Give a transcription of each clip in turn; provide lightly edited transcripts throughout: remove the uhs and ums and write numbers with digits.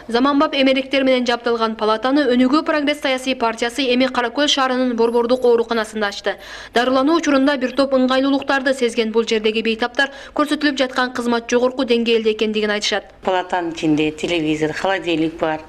Заманбап эмеректер менен жабдылган палатаны Өнүгүү прогресс саясий партиясы эми Каракөл шаарынын Борбордук ооруканасында ачты. Дарылануу учурунда бир топ ыңгайлуулуктарды сезген бул жердеги бейтаптар көрсөтүлүп жаткан кызмат жогорку деңгээлде экендигин айтышат. Палатанын ичинде телевизор, холодильник бар,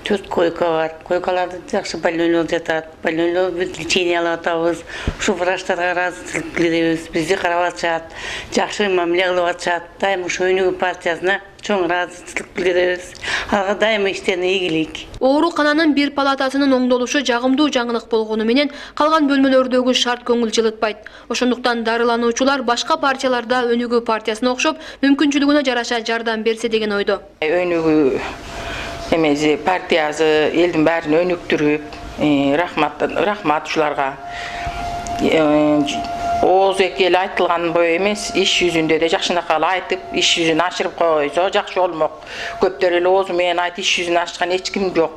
4 койка бар. Койкаларда жакшы больнойлор жатат. Больнойлор лечение алып атабыз. Ушу врачтарга ыраазычылык билдиребиз. Бизди карап атышат, жакшы мамиле кылып атышат. Дайым ушу Өнүгүү партиясына чоң ыраазычылык билдиребиз. Алга дайым иштерине ийгилик. Оорукананын бир палатасынын оңдолушу жагымдуу жаңылык болгону менен калган бөлмөлөрдөгү шарт көңүл жылытпайт. Ошондуктан дарылануучулар башка партияларда Өнүгүү партиясына окшоп мүмкүнчүлүгүнө жараша жардам берсе деген ойдо. Өнүгүү эмези партиясы элдин баарын өнүктүрүп, рахмат ушуларга. Ооз эки эле айтылган бой эмес, иш жүзүндө да жакшынакай айтып, иш жүзүн ашырып койсо жакшы болмок. Көптөр эле оозу менен айтып, иш жүзүн ачкан эч ким жок.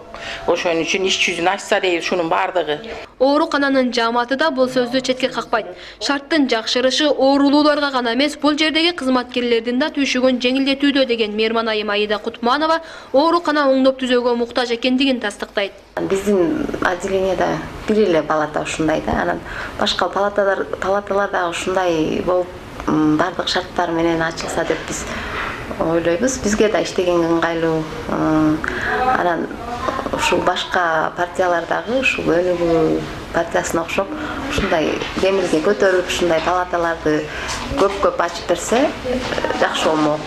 Ошон үчүн иш жүзүн ачса дейбиз, шунун бардыгы. Оорукананын жааматы да бул сөздү четке какпайт. Шарттын жакшырышы оорулууларга гана эмес, бул жердеги кызматкерлердин да түйшүгүн жеңилдетүүдө деген Мейирман айым Аида Кутманова оорукана оңдоп түзөөгө муктаж экендигин тастыктайт. Биздин отделениеде бир эле палата ушундай да, анан башка палаталарда ушундай болуп бардык шарттар менен ачылса деп биз ойлойбуз. Бизге да иштегенге ыңгайлуу. Анан ушул башка партиялардагы ушул Өнүгүү партиясына окшоп ушундай демилге көтөрүп, ушундай палаталарды көп ачып берсе жакшы болмок.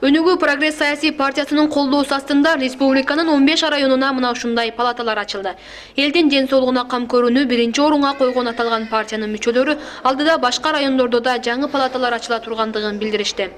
Өнүгүү прогресс саясий партиясынын колдоосу астында республиканын 15 районуна мына ушундай палаталар ачылды. Элдин ден соолугуна кам көрүүнү биринчи орунга койгон аталган партиянын мүчөлөрү алдыда башка райондордо да жаңы палаталар ачыла тургандыгын билдиришти.